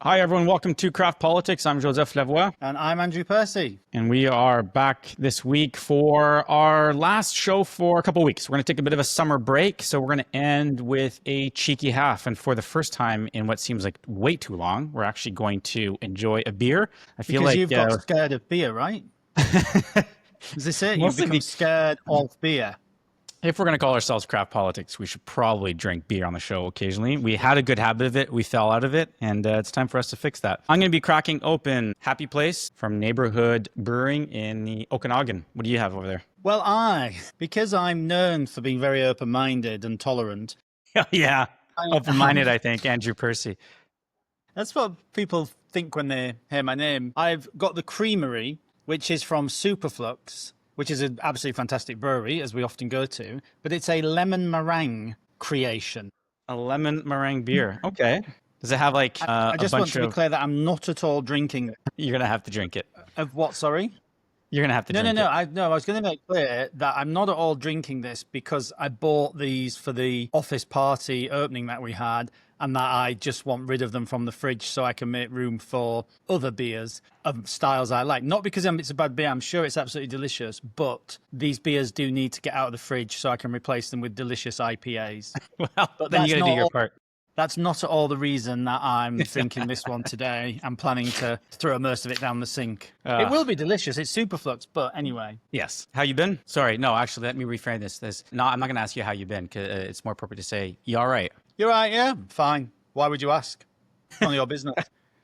Hi, everyone. Welcome to Craft Politics. I'm Joseph Lavoie. And I'm Andrew Percy. And we are back this week for our last show for a couple of weeks. We're going to take a bit of a summer break. So we're going to end with a cheeky half. And for the first time in what seems like way too long, we're actually going to enjoy a beer. I feel because like you've got scared of beer, right? Is this it? You've Mostly become scared of beer. if we're going to call ourselves Craft Politics, we should probably drink beer on the show occasionally. We had a good habit of it. We fell out of it, and it's time for us to fix that. I'm going to be cracking open Happy Place from Neighborhood Brewing in the Okanagan. What do you have over there? Well, because I'm known for being very open-minded and tolerant. Yeah, open-minded, I think, Andrew Percy. That's what people think when they hear my name. I've got the Creamery, which is from Superflux, which is an absolutely fantastic brewery, as we often go to, but it's a lemon meringue creation. A lemon meringue beer. Okay. Does it have like I just want to be of... clear that I'm not at all drinking. You're going to have to drink it. Of what, sorry? You're going to have to drink it. I was going to make clear that I'm not at all drinking this because I bought these for the office party opening that we had, and that I just want rid of them from the fridge so I can make room for other beers of styles I like. Not because it's a bad beer, I'm sure it's absolutely delicious, but these beers do need to get out of the fridge so I can replace them with delicious IPAs. Well, but then you got to do your part. That's not at all the reason that I'm drinking this one today. I'm planning to throw most of it down the sink. It will be delicious. It's Superflux, but anyway. Yes. How you been? Sorry, no, actually, let me reframe this. No, I'm not going to ask you how you've been, because it's more appropriate to say, you all right? You're right, yeah, fine. Why would you ask? None of your business.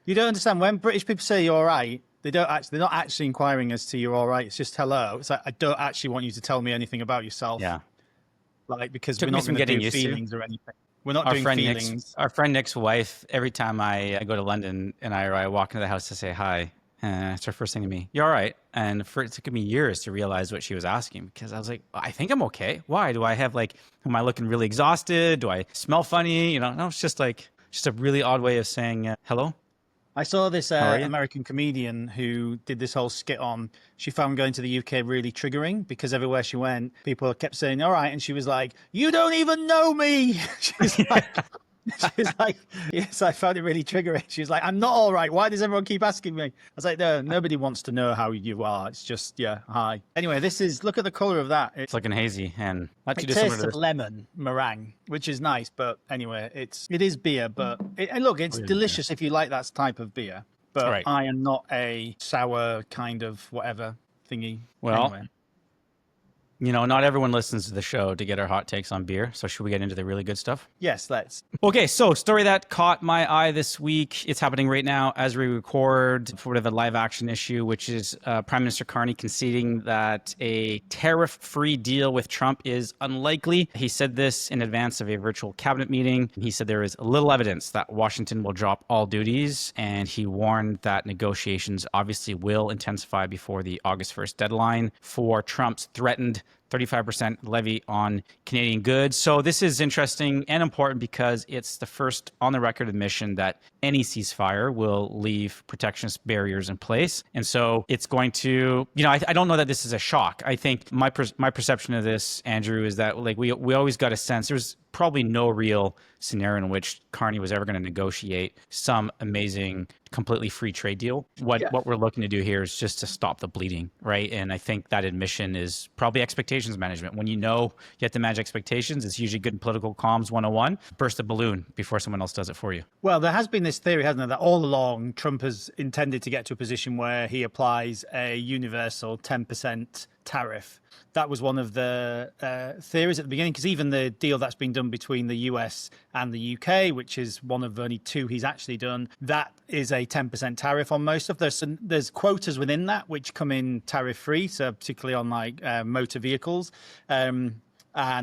You don't understand. When British people say you're all right, they're not actually inquiring as to you're all right. It's just hello. It's like, I don't actually want you to tell me anything about yourself. Yeah. Like, because we're not going to do feelings or anything. We're not doing feelings. Our friend Nick's wife, every time I go to London and I walk into the house to say hi, it's her first thing to me, you all right? And it took me years to realize what she was asking, because I was like, I think I'm okay. Why? Do I have am I looking really exhausted? Do I smell funny? No, it's just a really odd way of saying hello. I saw this American comedian who did this whole skit on, she found going to the UK really triggering because everywhere she went, people kept saying, all right. And she was like, you don't even know me. She's like, yes, I found it really triggering. She was like, I'm not all right. Why does everyone keep asking me? I was like, no, nobody wants to know how you are. It's just, yeah, hi. Anyway, look at the color of that. It's looking hazy and it tastes of lemon meringue, which is nice. But anyway, it is beer, but it's delicious if you like that type of beer. But right. I am not a sour kind of whatever thingy. Well, anyway. Not everyone listens to the show to get our hot takes on beer. So should we get into the really good stuff? Yes, let's. Okay, so story that caught my eye this week. It's happening right now as we record for a live action issue, which is Prime Minister Carney conceding that a tariff-free deal with Trump is unlikely. He said this in advance of a virtual cabinet meeting. He said there is little evidence that Washington will drop all duties, and he warned that negotiations obviously will intensify before the August 1st deadline for Trump's threatened 35% levy on Canadian goods. So this is interesting and important because it's the first on the record admission that any ceasefire will leave protectionist barriers in place. And so it's going to, I don't know that this is a shock. I think my perception of this, Andrew, is that we always got a sense there's probably no real scenario in which Carney was ever going to negotiate some amazing, completely free trade deal. What we're looking to do here is just to stop the bleeding, right? And I think that admission is probably expectations management. When you have to manage expectations, it's usually good in political comms 101. Burst the balloon before someone else does it for you. Well, there has been this theory, hasn't there, that all along Trump has intended to get to a position where he applies a universal 10% tariff. That was one of the theories at the beginning, because even the deal that's been done between the US and the UK, which is one of only two he's actually done, that is a 10% tariff on most of. There's quotas within that which come in tariff-free, so particularly on motor vehicles. And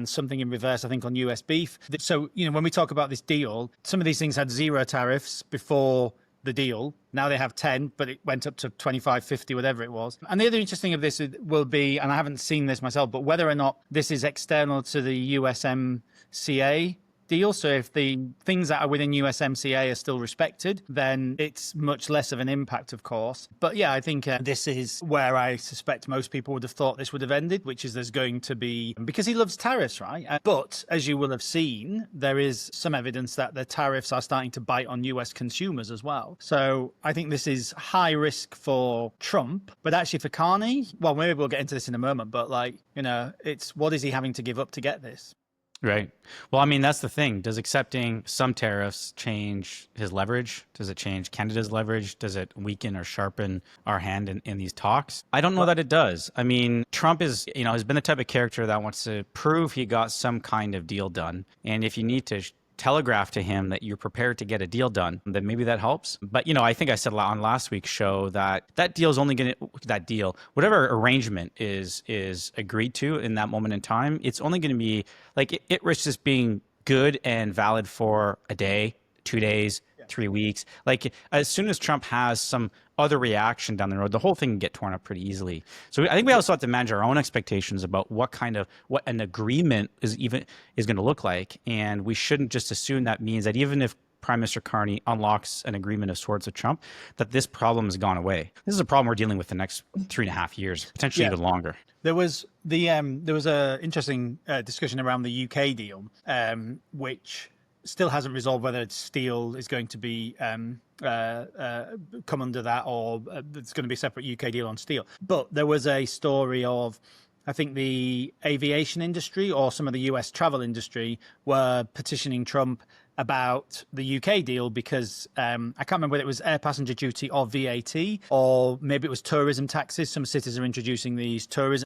something in reverse, I think, on US beef. So, when we talk about this deal, some of these things had 0 tariffs before the deal. Now they have 10, but it went up to 25, 50, whatever it was. And the other interesting of this will be, and I haven't seen this myself, but whether or not this is external to the USMCA deal. So if the things that are within USMCA are still respected, then it's much less of an impact, of course. But yeah, I think this is where I suspect most people would have thought this would have ended, which is there's going to be, because he loves tariffs, right? But as you will have seen, there is some evidence that the tariffs are starting to bite on US consumers as well. So I think this is high risk for Trump, but actually for Carney, well, maybe we'll get into this in a moment, but like, you know, it's what is he having to give up to get this? Right. Well, I mean, that's the thing. Does accepting some tariffs change his leverage? Does it change Canada's leverage? Does it weaken or sharpen our hand in these talks? I don't know that it does. I mean, Trump is, you know, has been the type of character that wants to prove he got some kind of deal done. And if you need to telegraph to him that you're prepared to get a deal done, then maybe that helps. But, you know, I think I said on last week's show that that deal is only going to, that deal, whatever arrangement is agreed to in that moment in time, it's only going to be like, it risks just being good and valid for a day, 2 days, 3 weeks. Like as soon as Trump has some other reaction down the road, the whole thing can get torn up pretty easily. So I think we also have to manage our own expectations about what an agreement is going to look like. And we shouldn't just assume that means that even if Prime Minister Carney unlocks an agreement of sorts with Trump, that this problem has gone away. This is a problem we're dealing with the next 3.5 years, potentially even longer. There was a interesting discussion around the UK deal, which still hasn't resolved whether steel is going to be come under that, or it's going to be a separate UK deal on steel. But there was a story of, I think, the aviation industry or some of the US travel industry were petitioning Trump about the UK deal because I can't remember whether it was air passenger duty or VAT, or maybe it was tourism taxes. Some cities are introducing these tourism.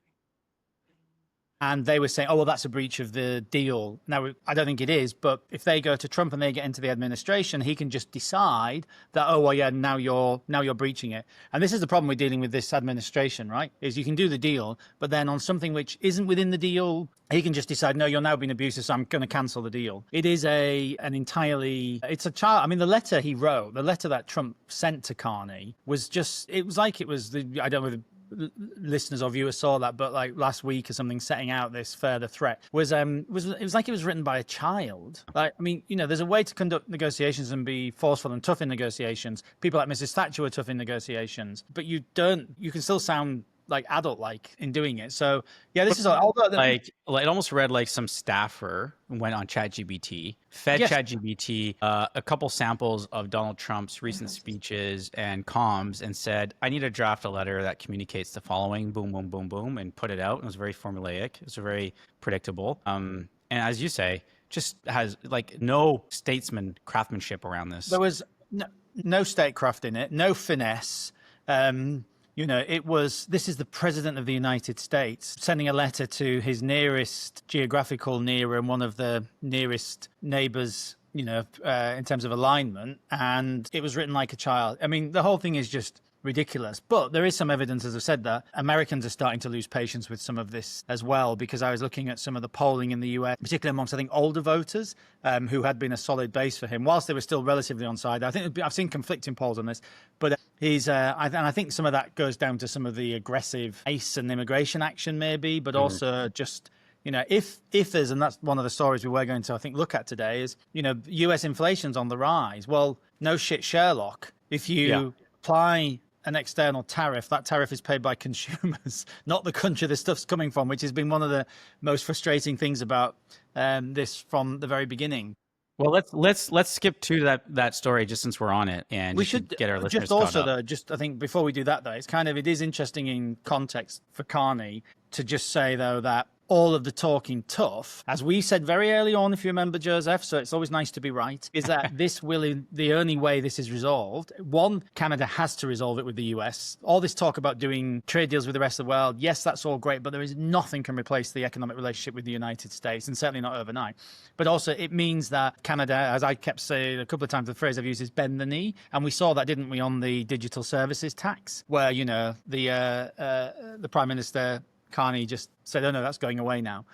And they were saying, oh, well, that's a breach of the deal. Now, I don't think it is, but if they go to Trump and they get into the administration, he can just decide that, oh, well, yeah, now you're breaching it. And this is the problem we're dealing with this administration, right? Is you can do the deal, but then on something which isn't within the deal, he can just decide, no, you're now being abusive, so I'm going to cancel the deal. It is it's a child. I mean, the letter he wrote, the letter that Trump sent to Carney was just, it was like it was I don't know, listeners or viewers saw that, but like last week or something, setting out this further threat it was like it was written by a child. Like, I mean, you know, there's a way to conduct negotiations and be forceful and tough in negotiations. People like Mrs. Thatcher were tough in negotiations, but you can still sound like adult-like in doing it. So yeah, this is like it almost read like some staffer went on ChatGPT, fed ChatGPT a couple samples of Donald Trump's recent speeches and comms, and said, "I need to draft a letter that communicates the following." Boom, boom, boom, boom, and put it out. It was very formulaic. It was very predictable. And as you say, just has like no statesman craftsmanship around this. There was no statecraft in it, no finesse. You know, this is the president of the United States sending a letter to his nearest geographical neighbor and one of the nearest neighbors, you know, in terms of alignment. And it was written like a child. I mean, the whole thing is just ridiculous. But there is some evidence, as I've said, that Americans are starting to lose patience with some of this as well, because I was looking at some of the polling in the US, particularly amongst, I think, older voters who had been a solid base for him, whilst they were still relatively on side. I think I've seen conflicting polls on this, but he's, and I think some of that goes down to some of the aggressive ICE and immigration action maybe, but also just, you know, if there's, and that's one of the stories we were going to, I think, look at today is, you know, US inflation's on the rise. Well, no shit, Sherlock. If you apply an external tariff, that tariff is paid by consumers, not the country the stuff's coming from, which has been one of the most frustrating things about this from the very beginning. Well, let's skip to that story just since we're on it, and we should get our listeners just also caught up. though, I think before we do that though, it is interesting in context for Carney to just say though that all of the talking tough, as we said very early on, if you remember, Joseph, so it's always nice to be right, is that the only way this is resolved, one, Canada has to resolve it with the US. All this talk about doing trade deals with the rest of the world, yes, that's all great, but there is nothing can replace the economic relationship with the United States, and certainly not overnight. But also it means that Canada, as I kept saying a couple of times, the phrase I've used is bend the knee. And we saw that, didn't we, on the digital services tax, where, you know, the Prime Minister Carney just said, oh no, that's going away now,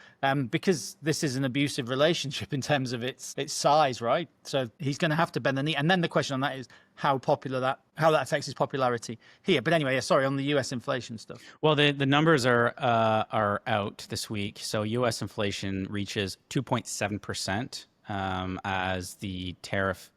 because this is an abusive relationship in terms of its size, right? So he's going to have to bend the knee. And then the question on that is how that affects his popularity here. But anyway, sorry, on the US inflation stuff. Well, the numbers are out this week. So US inflation reaches 2.7% as the tariff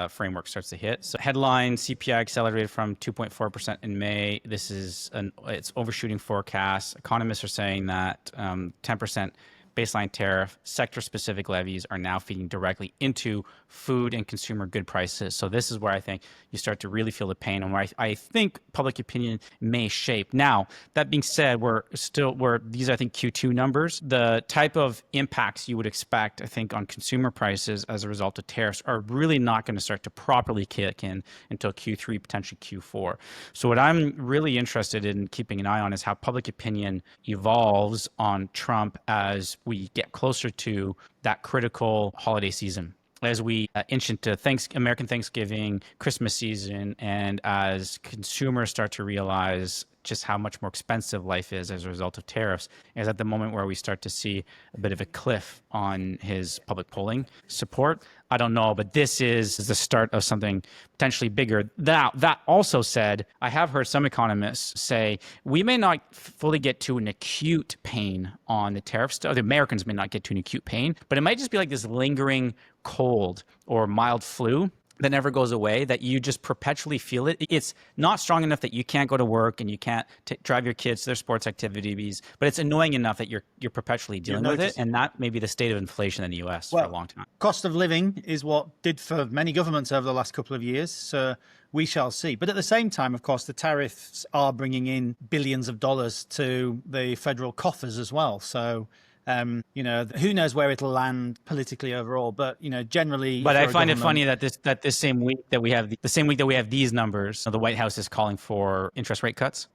framework starts to hit. So headline, CPI accelerated from 2.4% in May. It's overshooting forecasts. Economists are saying that 10% baseline tariff, sector-specific levies are now feeding directly into food and consumer good prices. So this is where I think you start to really feel the pain, and where I think public opinion may shape. Now, that being said, these are, I think, Q2 numbers. The type of impacts you would expect, I think, on consumer prices as a result of tariffs are really not going to start to properly kick in until Q3, potentially Q4. So what I'm really interested in keeping an eye on is how public opinion evolves on Trump as we get closer to that critical holiday season, as we inch into American Thanksgiving, Christmas season, and as consumers start to realize just how much more expensive life is as a result of tariffs, is at the moment where we start to see a bit of a cliff on his public polling support. I don't know, but this is the start of something potentially bigger. That also said, I have heard some economists say we may not fully get to an acute pain on the tariff stuff. The Americans may not get to an acute pain, but it might just be like this lingering cold or mild flu that never goes away, that you just perpetually feel it. It's not strong enough that you can't go to work and you can't drive your kids to their sports activities, but it's annoying enough that you're perpetually dealing with it. And that may be the state of inflation in the US for a long time. Cost of living is what did for many governments over the last couple of years. So we shall see. But at the same time, of course, the tariffs are bringing in billions of dollars to the federal coffers as well. So who knows where it'll land politically overall, but generally. But I find it funny that this same week that we have these numbers, the White House is calling for interest rate cuts.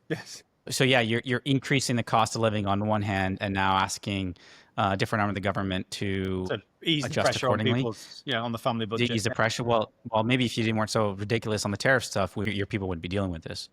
Yes. So yeah, you're increasing the cost of living on one hand, and now asking a different arm of the government to ease adjust the pressure accordingly. On the family budget. Ease the pressure. Well, maybe if you weren't so ridiculous on the tariff stuff, your people wouldn't be dealing with this.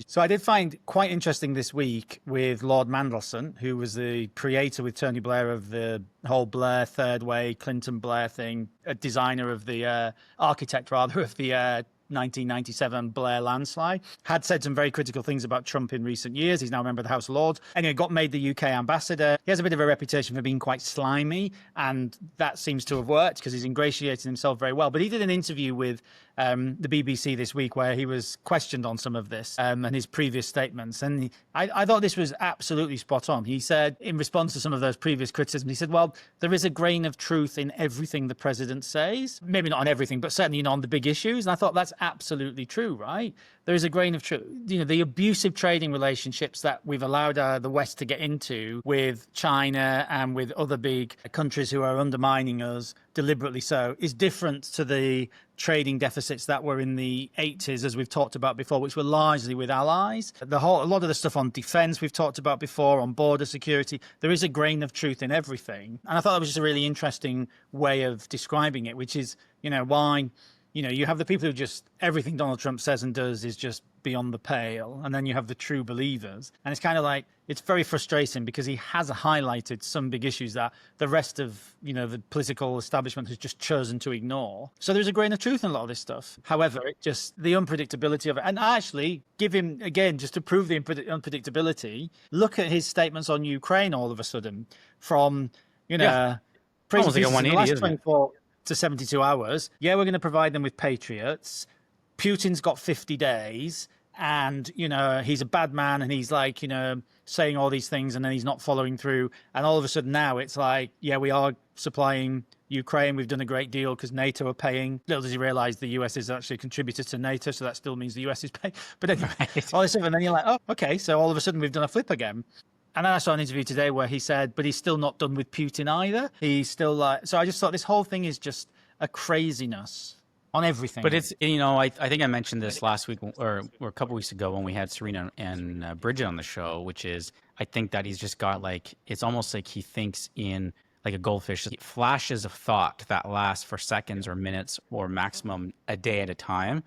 So I did find quite interesting this week with Lord Mandelson, who was the creator with Tony Blair of the whole Blair third way, Clinton Blair thing, a designer of the architect rather of the 1997 Blair landslide, had said some very critical things about Trump in recent years. He's now a member of the House of Lords. Anyway, got made the UK ambassador. He has a bit of a reputation for being quite slimy, and that seems to have worked because he's ingratiated himself very well. But he did an interview with the BBC this week where he was questioned on some of this and his previous statements. And I thought this was absolutely spot on. He said, in response to some of those previous criticisms, he said, well, there is a grain of truth in everything the president says. Maybe not on everything, but certainly on the big issues. And I thought that's absolutely true, right? There is a grain of truth. The abusive trading relationships that we've allowed the West to get into with China and with other big countries who are undermining us deliberately so is different to the trading deficits that were in the 80s, as we've talked about before, which were largely with allies. A lot of the stuff on defense we've talked about before, on border security, there is a grain of truth in everything. And I thought that was just a really interesting way of describing it, which is, why, you have the people who just, everything Donald Trump says and does is just beyond the pale. And then you have the true believers. And it's kind of like, it's very frustrating because he has highlighted some big issues that the rest of, the political establishment has just chosen to ignore. So there's a grain of truth in a lot of this stuff. However, it just, the unpredictability of it, and I actually give him, again, just to prove the unpredictability, look at his statements on Ukraine all of a sudden from, almost like a 180, isn't it? 24 to 72 hours. Yeah, we're going to provide them with Patriots. Putin's got 50 days. And, he's a bad man and he's like, saying all these things and then he's not following through. And all of a sudden now it's like, yeah, we are supplying Ukraine. We've done a great deal because NATO are paying. Little does he realize the US is actually a contributor to NATO. So that still means the US is paying. But anyway, all this stuff. And then you're like, oh, okay. So all of a sudden we've done a flip again. And then I saw an interview today where he said, but he's still not done with Putin either. He's still like, so I just thought this whole thing is just a craziness. On everything. But it's, I think I mentioned this last week or a couple weeks ago when we had Serena and Bridget on the show, which is, I think that he's just got it's almost like he thinks in like a goldfish, flashes of thought that last for seconds or minutes or maximum a day at a time.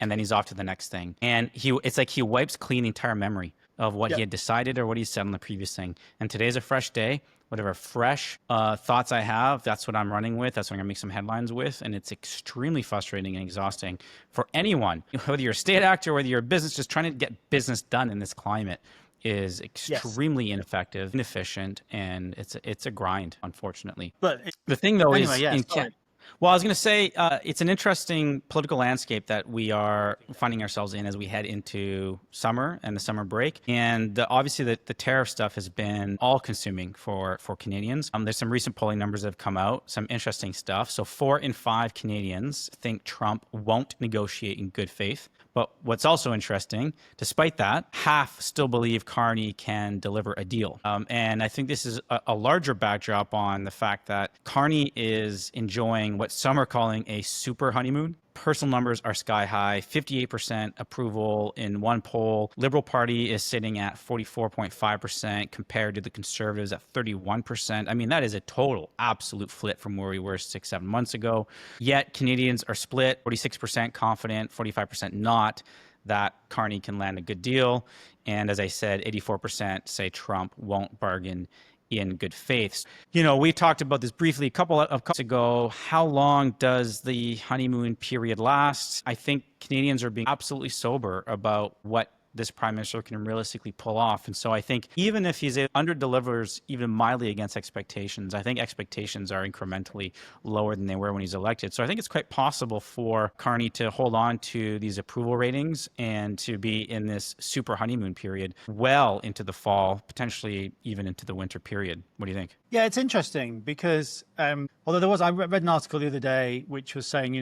And then he's off to the next thing. And it's like he wipes clean the entire memory of what he had decided or what he said on the previous thing. And today's a fresh day. Whatever fresh thoughts I have, that's what I'm running with. That's what I'm going to make some headlines with. And it's extremely frustrating and exhausting for anyone, whether you're a state actor, whether you're a business, just trying to get business done in this climate. is Yes. extremely ineffective, inefficient, and it's a grind, unfortunately. But The thing, though, anyway, is yeah, in sorry. well, I was going to say it's an interesting political landscape that we are finding ourselves in as we head into summer and the summer break. And obviously, the tariff stuff has been all-consuming for Canadians. There's some recent polling numbers that have come out, some interesting stuff. So 4 in 5 Canadians think Trump won't negotiate in good faith. But what's also interesting, despite that, half still believe Carney can deliver a deal. And I think this is a larger backdrop on the fact that Carney is enjoying what some are calling a super honeymoon. Personal numbers are sky high, 58% approval in one poll. Liberal Party is sitting at 44.5% compared to the Conservatives at 31%. I mean, that is a total absolute flip from where we were 6-7 months ago. Yet Canadians are split, 46% confident, 45% not, that Carney can land a good deal. And as I said, 84% say Trump won't bargain in good faith. You know, we talked about this briefly a couple of months ago. How long does the honeymoon period last? I think Canadians are being absolutely sober about what this prime minister can realistically pull off. And so I think even if he's under-delivers even mildly against expectations, I think expectations are incrementally lower than they were when he's elected. So I think it's quite possible for Carney to hold on to these approval ratings and to be in this super honeymoon period well into the fall, potentially even into the winter period. What do you think? Yeah, it's interesting because although I read an article the other day which was saying,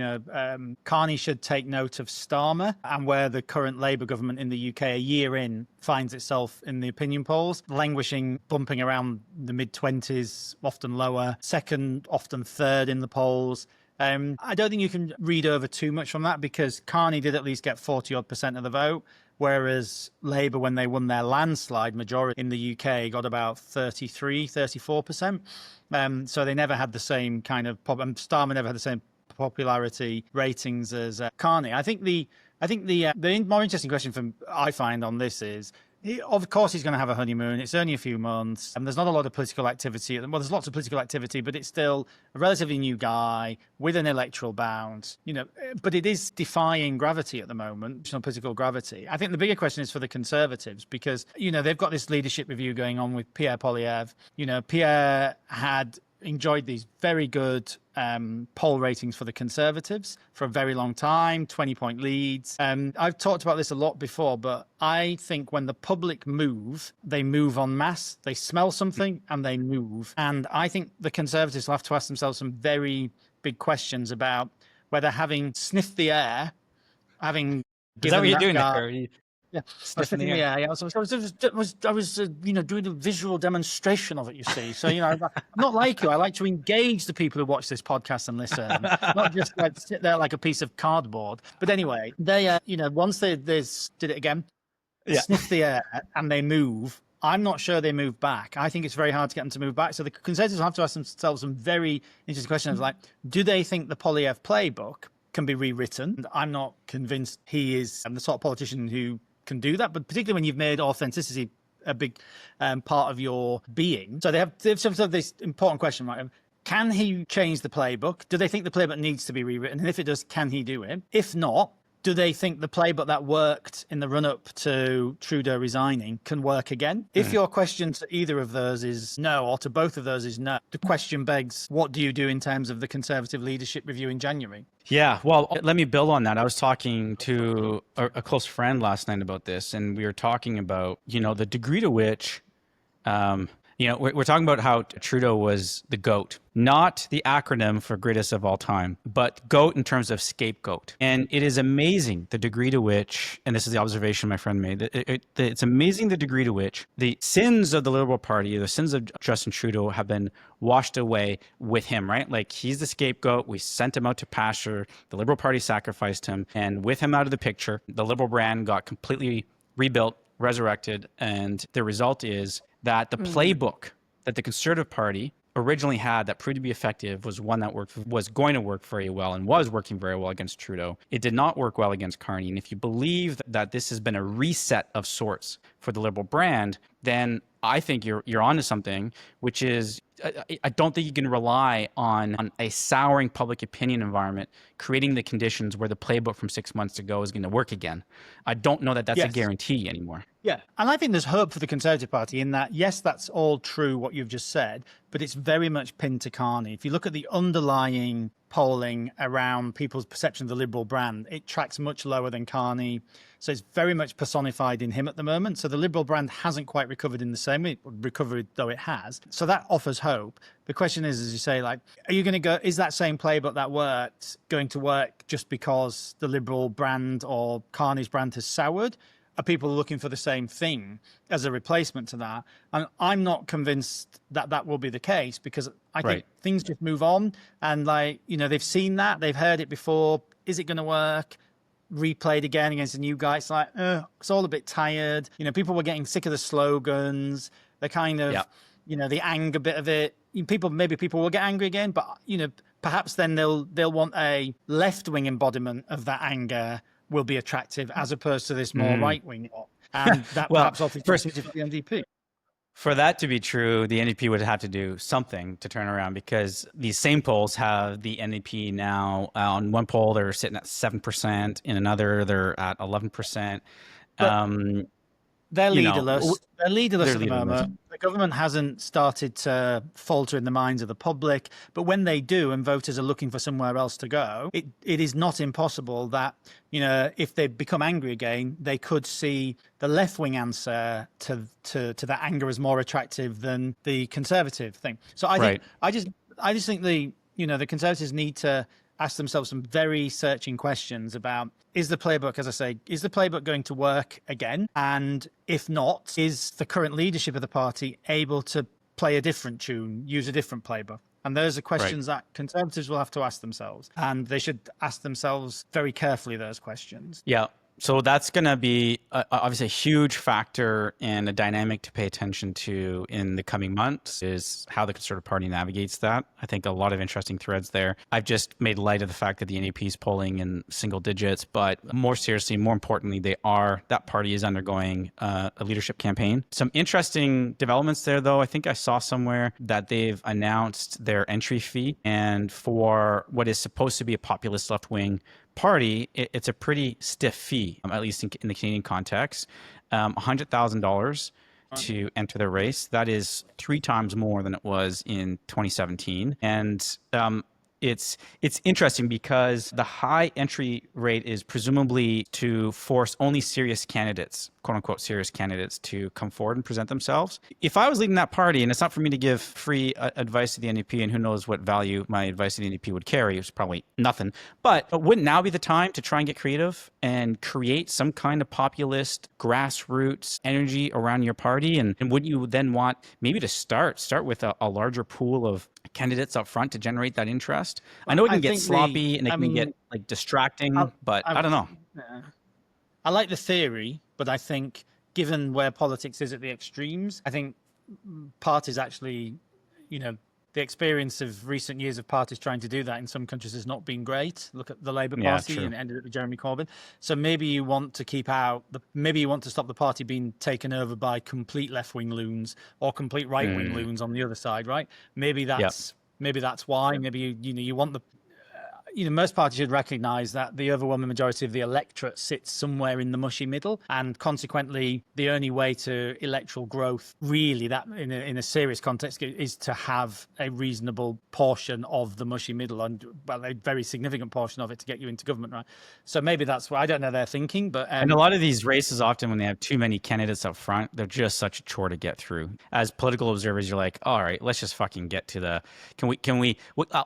Carney should take note of Starmer and where the current Labour government in the UK a year in finds itself in the opinion polls, languishing, bumping around the mid-20s, often lower, second, often third in the polls. I don't think you can read over too much from that because Carney did at least get 40% of the vote, whereas Labour, when they won their landslide majority in the UK, got about 34%. So they never had the same kind of Starmer never had the same popularity ratings as Carney. I think the more interesting question I find on this is, of course, he's going to have a honeymoon. It's only a few months, and there's not a lot of political activity. Well, there's lots of political activity, but it's still a relatively new guy with an electoral bounce. But it is defying gravity at the moment, political gravity. I think the bigger question is for the Conservatives because they've got this leadership review going on with Pierre Poilievre. Pierre had enjoyed these very good poll ratings for the Conservatives for a very long time, 20-point leads. I've talked about this a lot before, but I think when the public move, they move en masse. They smell something and they move. And I think the Conservatives will have to ask themselves some very big questions about whether having sniffed the air, having Is that what you're doing guy, there? yeah, sniffing the air. Yeah, I was doing a visual demonstration of it. You see, so I'm not like you. I like to engage the people who watch this podcast and listen, not just like sit there like a piece of cardboard. But anyway, they, once they did it again, sniff the air and they move. I'm not sure they move back. I think it's very hard to get them to move back. So the Conservatives have to ask themselves some very interesting questions, like, do they think the Poilievre playbook can be rewritten? I'm not convinced he is the sort of politician who can do that, but particularly when you've made authenticity a big part of your being. So they have this important question, right? Can he change the playbook? Do they think the playbook needs to be rewritten? And if it does, can he do it? If not, do they think the playbook that worked in the run-up to Trudeau resigning can work again? If your question to either of those is no, or to both of those is no, the question begs, what do you do in terms of the Conservative leadership review in January? Yeah, well, let me build on that. I was talking to a close friend last night about this, and we were talking about, the degree to which, we're talking about how Trudeau was the GOAT, not the acronym for greatest of all time, but GOAT in terms of scapegoat. And it is amazing the degree to which, and this is the observation my friend made, it's amazing the degree to which the sins of the Liberal Party, the sins of Justin Trudeau have been washed away with him, right? Like, he's the scapegoat. We sent him out to pasture. The Liberal Party sacrificed him. And with him out of the picture, the Liberal brand got completely rebuilt, resurrected. And the result is that the playbook that the Conservative Party originally had that proved to be effective was one that was going to work very well and was working very well against Trudeau. It did not work well against Carney. And if you believe that this has been a reset of sorts for the Liberal brand, then I think you're onto something, which is I don't think you can rely on a souring public opinion environment creating the conditions where the playbook from 6 months ago is going to work again. I don't know that that's a Yes. guarantee anymore. Yeah. And I think there's hope for the Conservative Party in that, yes, that's all true, what you've just said, but it's very much pinned to Carney. If you look at the underlying polling around people's perception of the Liberal brand, it tracks much lower than Carney. So it's very much personified in him at the moment. So the Liberal brand hasn't quite recovered in the same way, recovered though it has. So that offers hope. The question is, as you say, like, are you going to go, is that same playbook that worked going to work just because the Liberal brand or Carney's brand has soured? Are people looking for the same thing as a replacement to that? And I'm not convinced that that will be the case, because I think things just move on. And like, they've seen that, they've heard it before. Is it going to work? Replayed again against a new guy. It's like, it's all a bit tired. People were getting sick of the slogans. The kind of, the anger bit of it. Maybe people will get angry again, but perhaps then they'll want a left-wing embodiment of that anger will be attractive, as opposed to this more right-wing one. And that perhaps offers for the NDP. For that to be true, the NDP would have to do something to turn around, because these same polls have the NDP now on one poll, they're sitting at 7%. In another, they're at 11%. They're leaderless. They're leaderless at the moment. The government hasn't started to falter in the minds of the public. But when they do, and voters are looking for somewhere else to go, it is not impossible that, if they become angry again, they could see the left-wing answer to that anger as more attractive than the Conservative thing. So I just think the Conservatives need to ask themselves some very searching questions about, is the playbook, as I say, is the playbook going to work again? And if not, is the current leadership of the party able to play a different tune, use a different playbook? And those are questions that Conservatives will have to ask themselves. And they should ask themselves very carefully those questions. Yeah. So that's going to be obviously a huge factor and a dynamic to pay attention to in the coming months, is how the Conservative Party navigates that. I think a lot of interesting threads there. I've just made light of the fact that the NDP is polling in single digits, but more seriously, more importantly, that party is undergoing a leadership campaign. Some interesting developments there, though. I think I saw somewhere that they've announced their entry fee, and for what is supposed to be a populist left-wing party, it's a pretty stiff fee, at least in the Canadian context. $100,000 to enter the race. That is 3 times more than it was in 2017. And it's interesting because the high entry rate is presumably to force only serious candidates, quote unquote serious candidates, to come forward and present themselves. If I was leading that party, and it's not for me to give free advice to the NDP, and who knows what value my advice to the NDP would carry, it's probably nothing. But wouldn't now be the time to try and get creative and create some kind of populist grassroots energy around your party? And wouldn't you then want maybe to start with a larger pool of candidates up front to generate that interest? I know it can get sloppy and it can get like distracting, but I don't know. I like the theory, but I think given where politics is at the extremes, I think parties actually, the experience of recent years of parties trying to do that in some countries has not been great. Look at the Labour Party and ended up with Jeremy Corbyn. So maybe you want to maybe you want to stop the party being taken over by complete left-wing loons or complete right-wing loons on the other side, right? Maybe that's why. Maybe you want the. Most parties should recognise that the overwhelming majority of the electorate sits somewhere in the mushy middle, and consequently, the only way to electoral growth, really, that in a serious context, is to have a reasonable portion of the mushy middle, and a very significant portion of it to get you into government, right? So maybe that's what I don't know their thinking, but and a lot of these races, often when they have too many candidates up front, they're just such a chore to get through. As political observers, you're like, all right, let's just fucking get to the. Can we?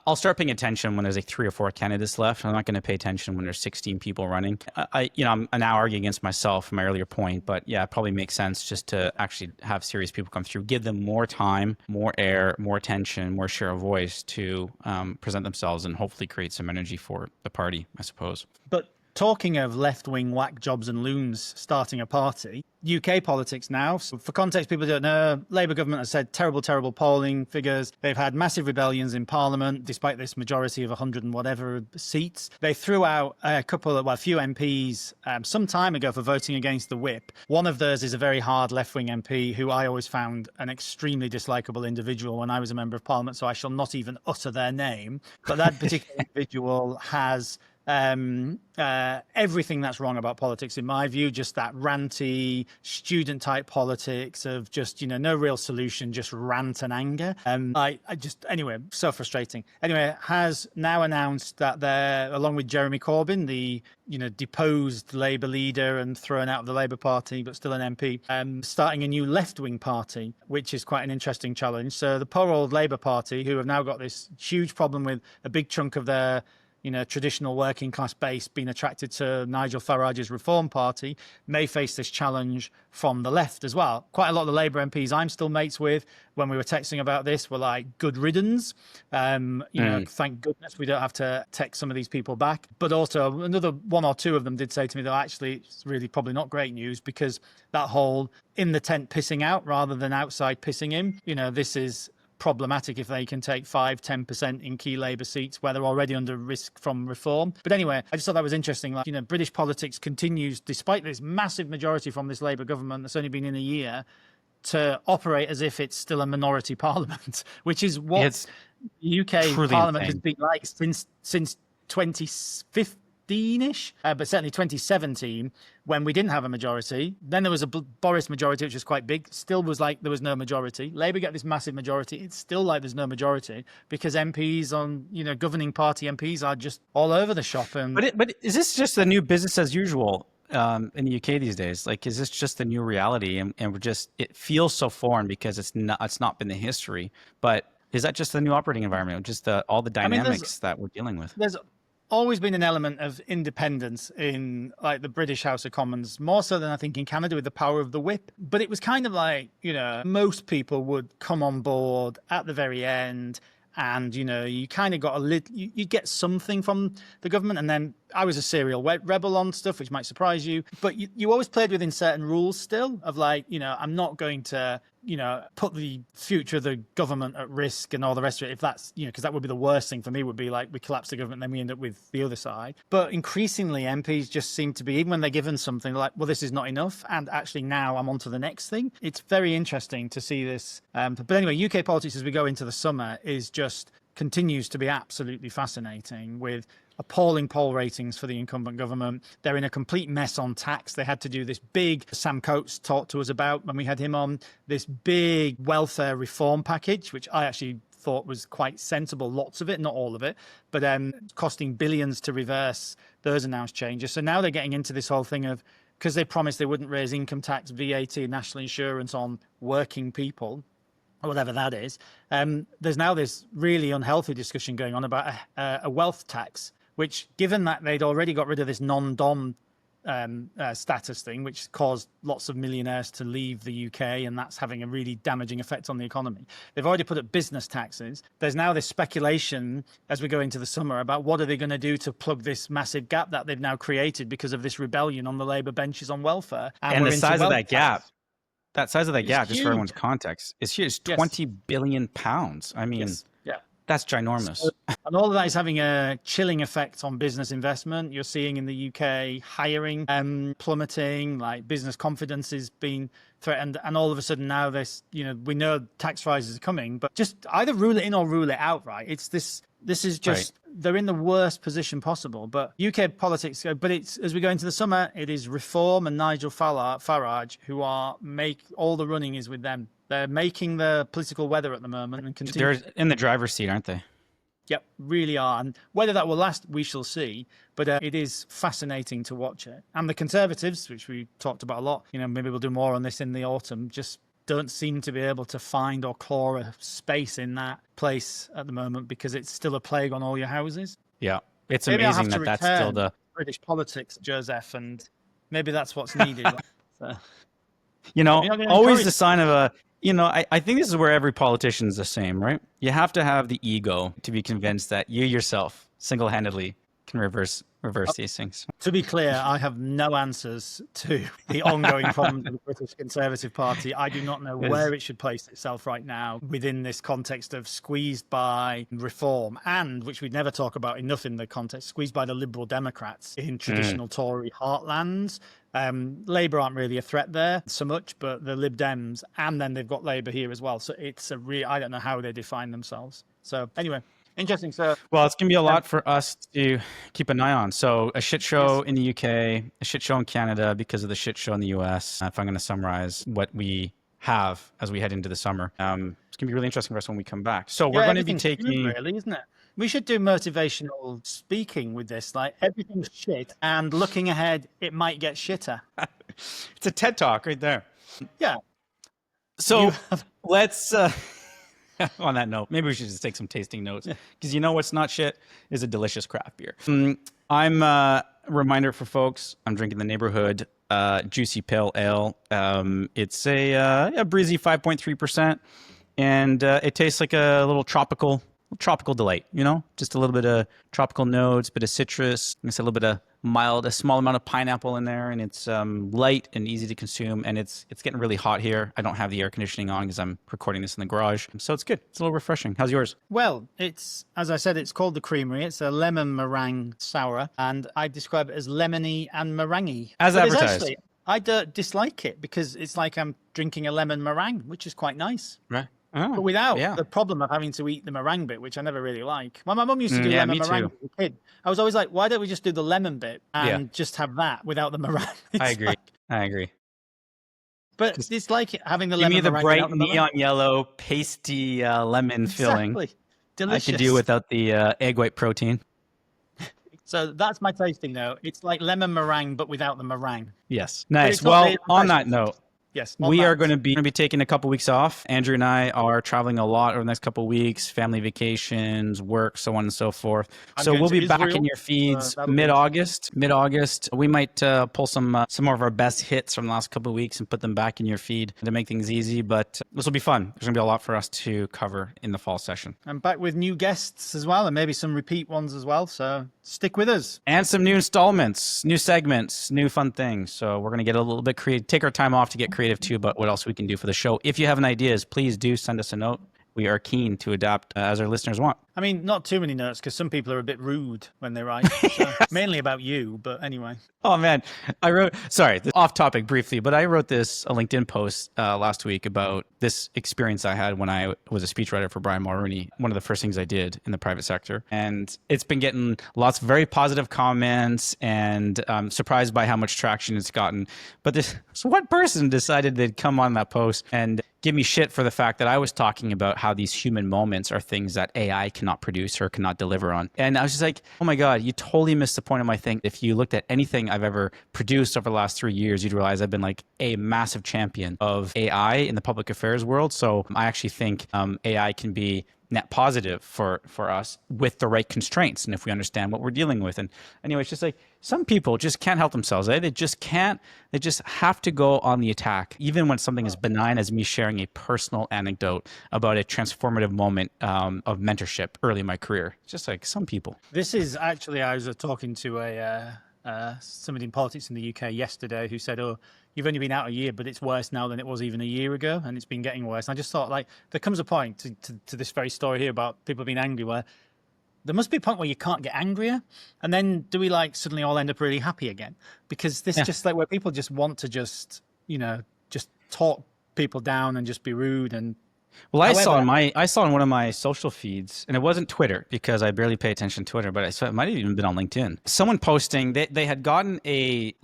I'll start paying attention when there's like 3 or 4 candidates left. I'm not going to pay attention when there's 16 people running. I'm now arguing against myself from my earlier point, but yeah, it probably makes sense just to actually have serious people come through, give them more time, more air, more attention, more share of voice to present themselves, and hopefully create some energy for the party, I suppose. But Talking of left-wing whack jobs and loons starting a party, UK politics now. So for context, people don't know, Labour government has said terrible, terrible polling figures. They've had massive rebellions in Parliament, despite this majority of 100 and whatever seats. They threw out a few MPs some time ago for voting against the whip. One of those is a very hard left-wing MP who I always found an extremely dislikable individual when I was a member of Parliament, so I shall not even utter their name. But that particular individual has everything that's wrong about politics, in my view, just that ranty student type politics of just, no real solution, just rant and anger. Anyway, so frustrating. Anyway, has now announced that they're, along with Jeremy Corbyn, the, deposed Labour leader and thrown out of the Labour Party, but still an MP, starting a new left-wing party, which is quite an interesting challenge. So the poor old Labour Party, who have now got this huge problem with a big chunk of their traditional working class base being attracted to Nigel Farage's Reform Party, may face this challenge from the left as well. Quite a lot of the Labour MPs I'm still mates with, when we were texting about this, were like, good riddance. Thank goodness we don't have to text some of these people back. But also another one or two of them did say to me that actually it's really probably not great news, because that whole in the tent pissing out rather than outside pissing in, this is problematic if they can take 5-10% in key Labour seats where they're already under risk from reform. But anyway, I just thought that was interesting. British politics continues, despite this massive majority from this Labour government that's only been in a year, to operate as if it's still a minority parliament, which is what UK parliament has been like since 2015-ish, but certainly 2017, when we didn't have a majority. Then there was a Boris majority, which was quite big. Still was like there was no majority. Labour get this massive majority. It's still like there's no majority because MPs on, governing party MPs are just all over the shop. And but is this just the new business as usual in the UK these days? Like, is this just the new reality? And we're just, it feels so foreign because it's not been the history. But is that just the new operating environment? Just all the dynamics that we're dealing with? There's always been an element of independence in like the British House of Commons, more so than I think in Canada with the power of the whip. But it was kind of like, most people would come on board at the very end, and you kind of got you get something from the government. And then I was a serial rebel on stuff, which might surprise you, but you always played within certain rules still of like, I'm not going to put the future of the government at risk and all the rest of it, if that's, because that would be the worst thing for me, would be like we collapse the government and then we end up with the other side. But increasingly MPs just seem to be, even when they're given something, like, well, this is not enough, and actually now I'm on to the next thing. It's very interesting to see this. But anyway, UK politics as we go into the summer continues to be absolutely fascinating, with appalling poll ratings for the incumbent government. They're in a complete mess on tax. They had to do this big, Sam Coates talked to us about when we had him on, this big welfare reform package, which I actually thought was quite sensible, lots of it, not all of it, but costing billions to reverse those announced changes. So now they're getting into this whole thing of, because they promised they wouldn't raise income tax, VAT, national insurance on working people, or whatever that is, there's now this really unhealthy discussion going on about a wealth tax, which, given that they'd already got rid of this non-dom status thing, which caused lots of millionaires to leave the UK, and that's having a really damaging effect on the economy. They've already put up business taxes. There's now this speculation as we go into the summer about what are they going to do to plug this massive gap that they've now created because of this rebellion on the Labour benches on welfare. And the size of that gap. That size of that gap, just for everyone's context, is huge. It's 20 billion pounds. I mean, that's ginormous. So, and all of that is having a chilling effect on business investment. You're seeing in the UK hiring plummeting, like business confidence is being threatened. And all of a sudden now this, we know tax rises are coming, but just either rule it in or rule it out, right? It's this is just, they're in the worst position possible. But UK politics, but it's, as we go into the summer, it is Reform and Nigel Farage who make all the running is with them. They're making the political weather at the moment and continue. They're in the driver's seat, aren't they? Yep, really are. And whether that will last, we shall see. But it is fascinating to watch it. And the Conservatives, which we talked about a lot, maybe we'll do more on this in the autumn, just don't seem to be able to find or claw a space in that place at the moment, because it's still a plague on all your houses. Yeah, it's maybe amazing that's still the British politics, Joseph, and maybe that's what's needed. So, always the sign of a. I think this is where every politician is the same, right? You have to have the ego to be convinced that you yourself single-handedly can reverse reverse these things. To be clear, I have no answers to the ongoing problems of the British Conservative Party. I do not know where it should place itself right now within this context of squeezed by reform and, which we'd never talk about enough in the context, squeezed by the Liberal Democrats in traditional Tory heartlands. Labour aren't really a threat there so much, but the Lib Dems, and then they've got Labour here as well. So it's a real, I don't know how they define themselves. So anyway, interesting. So, well, it's going to be a lot for us to keep an eye on. So a shit show in the UK, a shit show in Canada because of the shit show in the US. If I'm going to summarize what we have as we head into the summer, it's going to be really interesting for us when we come back. So we're going to be taking... really, isn't it? We should do motivational speaking with this, like everything's shit and looking ahead, it might get shitter. It's a TED Talk right there. Yeah. So let's... on that note, maybe we should just take some tasting notes because you know what's not shit is a delicious craft beer. I'm reminder for folks, I'm drinking the Neighborhood Juicy Pale Ale. It's a breezy 5.3%, and it tastes like a little tropical delight, you know, just a little bit of tropical notes, bit of citrus, it's a little bit of mild, a small amount of pineapple in there, and it's light and easy to consume, and it's getting really hot here. I don't have the air conditioning on because I'm recording this in the garage, so it's good. It's a little refreshing. How's yours? Well, it's, as I said, it's called the Creamery. It's a lemon meringue sour, and I describe it as lemony and meringue. As advertised. Actually, I don't dislike it because it's like I'm drinking a lemon meringue, which is quite nice. Right. Oh, but without the problem of having to eat the meringue bit, which I never really like. When my mum used to do lemon meringue as a kid, I was always like, why don't we just do the lemon bit and just have that without the meringue? I agree. But it's like having the lemon meringue. Give me the bright neon yellow, pasty lemon filling. Delicious. I could do without the egg white protein. So that's my tasting note. It's like lemon meringue, but without the meringue. Yes. Nice. Well, on that note, yes, we are going to be taking a couple weeks off. Andrew and I are traveling a lot over the next couple of weeks, family vacations, work, so on and so forth. So we'll be back in your feeds mid-August. We might pull some more of our best hits from the last couple of weeks and put them back in your feed to make things easy. But this will be fun. There's going to be a lot for us to cover in the fall session. I'm back with new guests as well, and maybe some repeat ones as well. So stick with us. And some new installments, new segments, new fun things. So we're going to get a little bit creative, take our time off to get creative too, but what else we can do for the show. If you have any ideas, please do send us a note. We are keen to adapt as our listeners want. I mean, not too many notes because some people are a bit rude when they write. So, mainly about you, but anyway. Oh, man. Off topic briefly, but I wrote a LinkedIn post last week about this experience I had when I was a speechwriter for Brian Mulroney, one of the first things I did in the private sector. And it's been getting lots of very positive comments, and I'm surprised by how much traction it's gotten. But this one person decided they'd come on that post and give me shit for the fact that I was talking about how these human moments are things that AI cannot produce or cannot deliver on. And I was just like, oh my God, you totally missed the point of my thing. If you looked at anything I've ever produced over the last 3 years, you'd realize I've been like a massive champion of AI in the public affairs world. So I actually think AI can be net positive for us with the right constraints and if we understand what we're dealing with. And anyway, it's just like some people just can't help themselves. They just can't. They just have to go on the attack, even when something as benign as me sharing a personal anecdote about a transformative moment of mentorship early in my career. It's just like some people. This is actually, I was talking to somebody in politics in the UK yesterday who said, oh, you've only been out a year, but it's worse now than it was even a year ago, and it's been getting worse. And I just thought, like, there comes a point to this very story here about people being angry where there must be a point where you can't get angrier, and then do we like suddenly all end up really happy again? Because this is just like where people just want to just talk people down and just be rude. And well, I saw in one of my social feeds, and it wasn't Twitter because I barely pay attention to Twitter, but I saw it might have even been on LinkedIn. Someone posting they had gotten a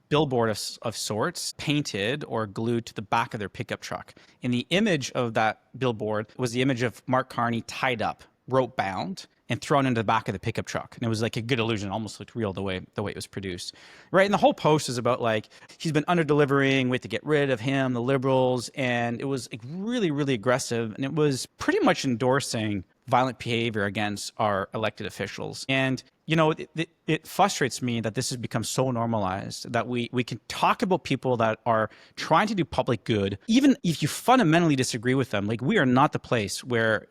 billboard of sorts painted or glued to the back of their pickup truck. And the image of that billboard was the image of Mark Carney tied up, rope bound, and thrown into the back of the pickup truck. And it was like a good illusion, it almost looked real the way it was produced. Right? And the whole post is about like, he's been under-delivering, we have to get rid of him, the liberals, and it was like really, really aggressive. And it was pretty much endorsing violent behavior against our elected officials. And you know, it frustrates me that this has become so normalized that we can talk about people that are trying to do public good, even if you fundamentally disagree with them. Like, we are not the place where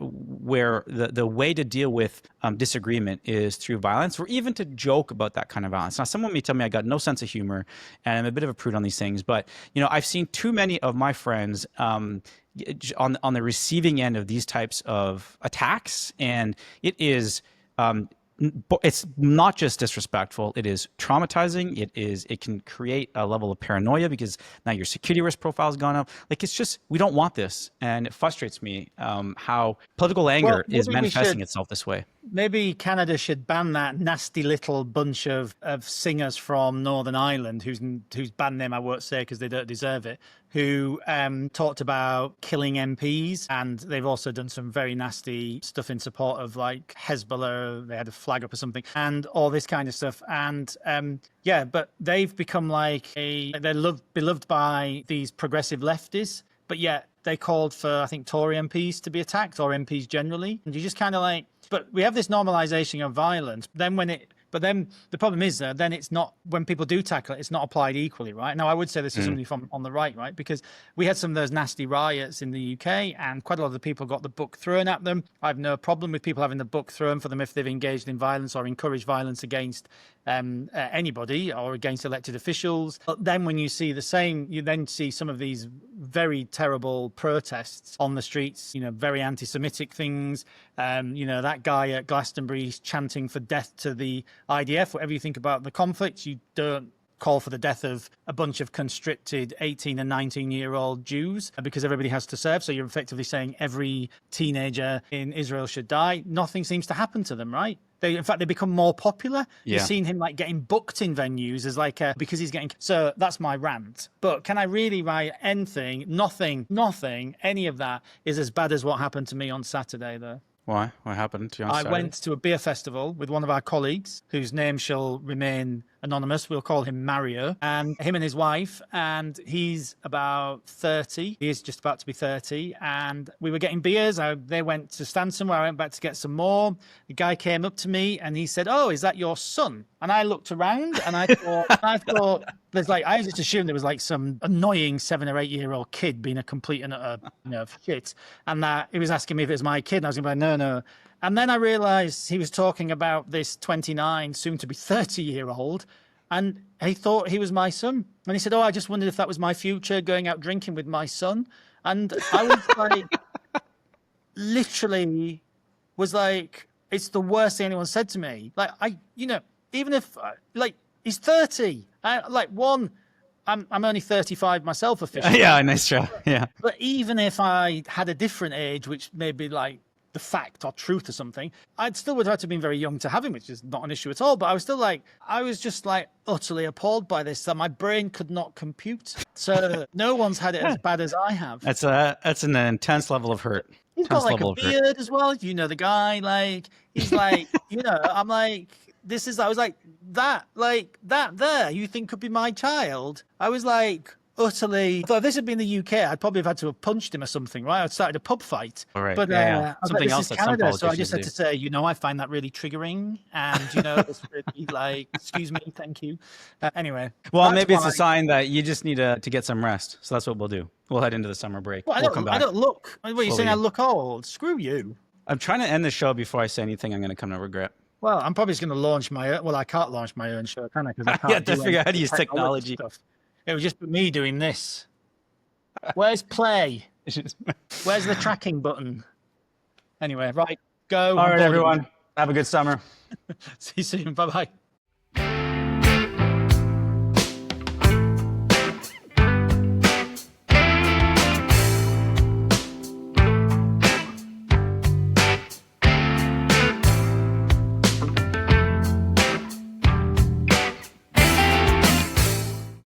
where the way to deal with disagreement is through violence, or even to joke about that kind of violence. Now, someone may tell me I got no sense of humor and I'm a bit of a prude on these things, but I've seen too many of my friends on the receiving end of these types of attacks, and it's not just disrespectful. It is traumatizing. It can create a level of paranoia because now your security risk profile has gone up. Like, it's just, we don't want this, and it frustrates me how political anger is manifesting itself this way. Maybe Canada should ban that nasty little bunch of singers from Northern Ireland, whose band name I won't say because they don't deserve it, who talked about killing MPs, and they've also done some very nasty stuff in support of like Hezbollah. They had a flag up or something, and all this kind of stuff. And but they've become like they're beloved by these progressive leftists, but yet they called for, I think, Tory MPs to be attacked, or MPs generally. And you just kind of like, but we have this normalization of violence. But then the problem is then it's not, when people do tackle it, it's not applied equally, right? Now, I would say this is somebody from on the right, right? Because we had some of those nasty riots in the UK, and quite a lot of the people got the book thrown at them. I have no problem with people having the book thrown for them if they've engaged in violence or encouraged violence against anybody or against elected officials. But then when you see the same, you then see some of these very terrible protests on the streets, very anti-Semitic things. That guy at Glastonbury chanting for death to the IDF. Whatever you think about the conflict, you don't call for the death of a bunch of constricted 18 and 19-year-old Jews because everybody has to serve. So you're effectively saying every teenager in Israel should die. Nothing seems to happen to them, right? In fact, they become more popular. Yeah. You've seen him like getting booked in venues as like because he's getting. So that's my rant. But can I really write anything? Nothing. Any of that is as bad as what happened to me on Saturday, though. Why? What happened to you on Saturday? I went to a beer festival with one of our colleagues, whose name shall remain anonymous. We'll call him Mario, and him and his wife, and he's about 30. He is just about to be 30, and we were getting beers. They went to stand somewhere. I went back to get some more. The guy came up to me and he said, "Oh, is that your son?" And I looked around and I thought there's like, I just assumed there was like some annoying 7 or 8 year old kid being a complete and utter, shit. And that he was asking me if it was my kid. And I was going to be like, no. And then I realized he was talking about this 29, soon to be 30-year-old. And he thought he was my son. And he said, "Oh, I just wondered if that was my future, going out drinking with my son." And I was like, literally was like, it's the worst thing anyone said to me. Like, even if, like, he's 30. I'm only 35 myself officially. Yeah, nice try. Yeah. But even if I had a different age, which may be like the fact or truth or something, I'd still would have to have been very young to have him, which is not an issue at all. But I was just like utterly appalled by this, that my brain could not compute. So no one's had it as bad as I have. That's an intense level of hurt. He's got like a beard as well. The guy, like, he's like, I'm like, I was like, that there, you think could be my child? I was like, utterly. If this had been the UK, I'd probably have had to have punched him or something, right? I'd started a pub fight. All right. But yeah. Something this else is Canada, so I just had to say, I find that really triggering, and it's really like, excuse me, thank you. Anyway. Well, maybe it's a sign that you just need to get some rest. So that's what we'll do. We'll head into the summer break. Well, we'll come back. I don't look. What are you saying? I look old? Screw you. I'm trying to end the show before I say anything I'm going to come to regret. Well, I'm probably just going to launch my own. Well, I can't launch my own show, can I? Because I can't. You have to figure out how to use technology. Stuff. It was just me doing this. Where's play? Where's the tracking button? Anyway, right, go. All right, everyone. Have a good summer. See you soon. Bye-bye.